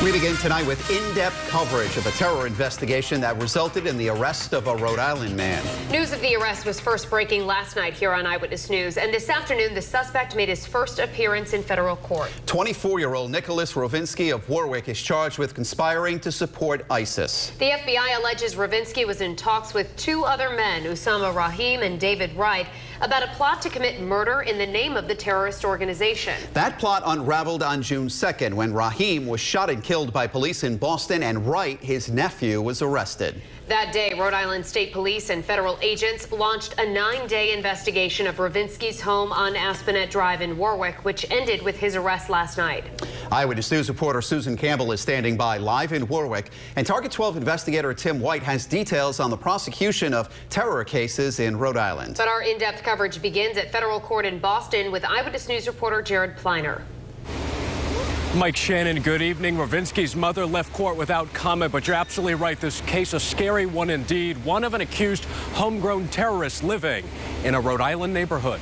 We begin tonight with in-depth coverage of a terror investigation that resulted in the arrest of a Rhode Island man. News of the arrest was first breaking last night here on Eyewitness News, and this afternoon the suspect made his first appearance in federal court. 24-year-old Nicholas Rovinski of Warwick is charged with conspiring to support ISIS. The FBI alleges Rovinski was in talks with two other men, Usama Rahim and David Wright, about a plot to commit murder in the name of the terrorist organization. That plot unraveled on June 2nd when Rahim was shot and killed by police in Boston, and Wright, his nephew, was arrested. That day, Rhode Island State Police and federal agents launched a 9-day investigation of Rovinski's home on Aspinet Drive in Warwick, which ended with his arrest last night. Eyewitness News reporter Susan Campbell is standing by live in Warwick, and Target 12 investigator Tim White has details on the prosecution of terror cases in Rhode Island. But our in-depth coverage begins at federal court in Boston with Eyewitness News reporter Jared Pliner. Mike Shannon, good evening. Rovinski's mother left court without comment, but you're absolutely right. This case, a scary one indeed, one of an accused homegrown terrorist living in a Rhode Island neighborhood.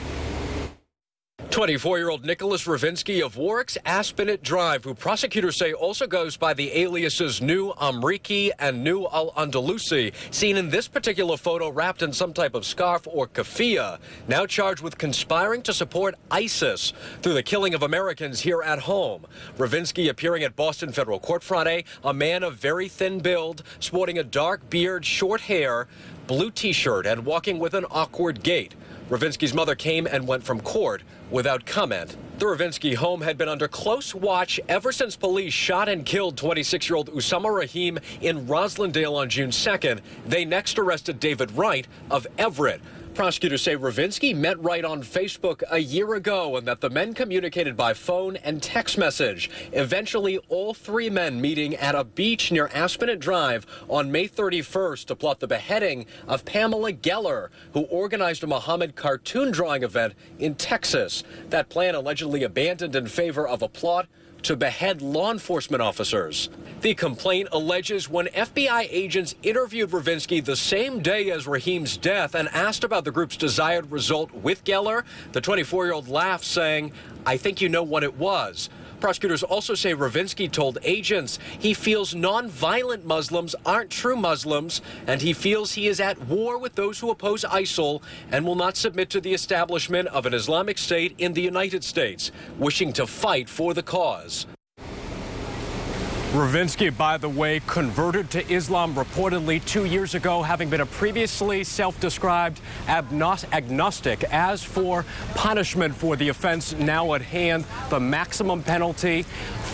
24-year-old Nicholas Rovinski of Warwick's Aspinet Drive, who prosecutors say also goes by the aliases New Amriki and New Al-Andalusi, seen in this particular photo wrapped in some type of scarf or keffiyeh, now charged with conspiring to support ISIS through the killing of Americans here at home. Rovinski appearing at Boston federal court Friday, a man of very thin build, sporting a dark beard, short hair, blue T-shirt, and walking with an awkward gait. Rovinski's mother came and went from court without comment. The Rovinski home had been under close watch ever since police shot and killed 26-year-old Usama Rahim in Roslindale on June 2nd. They next arrested David Wright of Everett. Prosecutors say Rovinski met Wright on Facebook a year ago and that the men communicated by phone and text message. Eventually, all three men meeting at a beach near Aspinet Drive on May 31st to plot the beheading of Pamela Geller, who organized a Muhammad cartoon drawing event in Texas. That plan allegedly abandoned in favor of a plot to behead law enforcement officers. The complaint alleges when FBI agents interviewed Rovinski the same day as Rahim's death and asked about the group's desired result with Geller, the 24-year-old laughed, saying, "I think you know what it was." Prosecutors also say Rovinski told agents he feels non-violent Muslims aren't true Muslims, and he feels he is at war with those who oppose ISIL and will not submit to the establishment of an Islamic State in the United States, wishing to fight for the cause. Rovinski, by the way, converted to Islam reportedly 2 years ago, having been a previously self-described agnostic. As for punishment for the offense now at hand, the maximum penalty,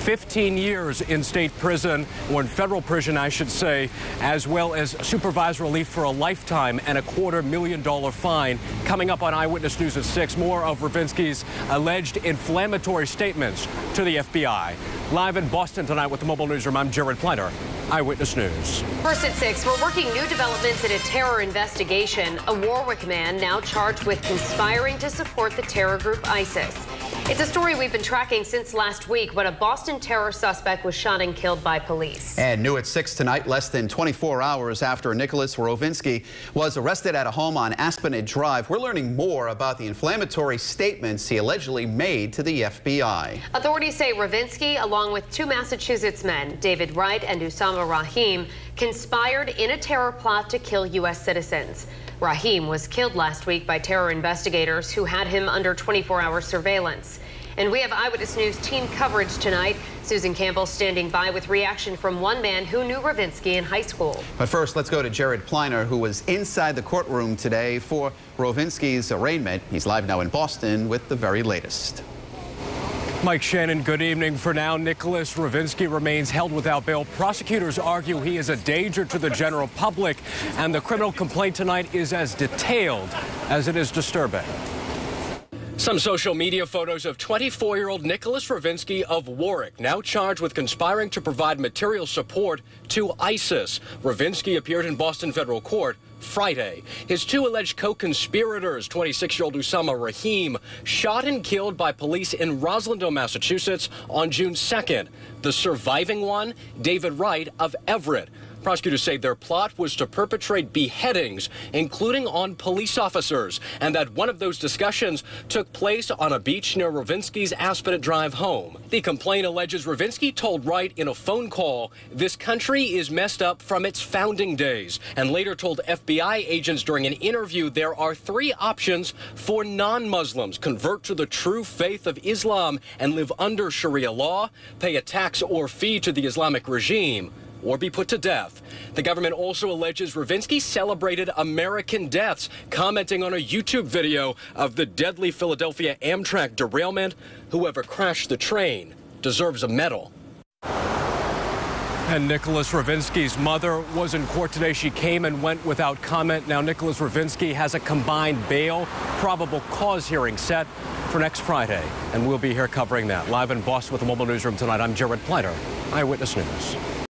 15 years in state prison, or in federal prison, I should say, as well as supervised relief for a lifetime and a $250,000 fine. Coming up on Eyewitness News at 6, more of Rovinski's alleged inflammatory statements to the FBI. Live in Boston tonight with the Mobile Newsroom, I'm Jared Pliner, Eyewitness News. First at 6, we're working new developments in a terror investigation. A Warwick man now charged with conspiring to support the terror group ISIS. It's a story we've been tracking since last week when a Boston terror suspect was shot and killed by police. And new at 6 tonight, less than 24 hours after Nicholas Rovinski was arrested at a home on Aspinet Drive, we're learning more about the inflammatory statements he allegedly made to the FBI. Authorities say Rovinski, along with two Massachusetts men, David Wright and Usama Rahim, conspired in a terror plot to kill U.S. citizens. Rahim was killed last week by terror investigators who had him under 24-hour surveillance. And we have Eyewitness News team coverage tonight. Susan Campbell standing by with reaction from one man who knew Rovinski in high school. But first, let's go to Jared Pliner, who was inside the courtroom today for Rovinski's arraignment. He's live now in Boston with the very latest. Mike Shannon, good evening. For now, Nicholas Rovinski remains held without bail. Prosecutors argue he is a danger to the general public, and the criminal complaint tonight is as detailed as it is disturbing. Some social media photos of 24-year-old Nicholas Rovinski of Warwick, now charged with conspiring to provide material support to ISIS. Rovinski appeared in Boston federal court Friday. His two alleged co-conspirators, 26-year-old Usama Rahim, shot and killed by police in Roslindale, Massachusetts on June 2nd. The surviving one, David Wright of Everett. Prosecutors say their plot was to perpetrate beheadings, including on police officers, and that one of those discussions took place on a beach near Rovinski's Aspinett Drive home. The complaint alleges Rovinski told Wright in a phone call, "This country is messed up from its founding days," and later told FBI agents during an interview there are 3 options for non-Muslims: convert to the true faith of Islam and live under Sharia law, pay a tax or fee to the Islamic regime, or be put to death. The government also alleges Rovinski celebrated American deaths, commenting on a YouTube video of the deadly Philadelphia Amtrak derailment. Whoever crashed the train deserves a medal. And Nicholas Rovinski's mother was in court today. She came and went without comment. Now Nicholas Rovinski has a combined bail, probable cause hearing set for next Friday. And we'll be here covering that. Live in Boston with the Mobile Newsroom tonight, I'm Jared Pleiter, Eyewitness News.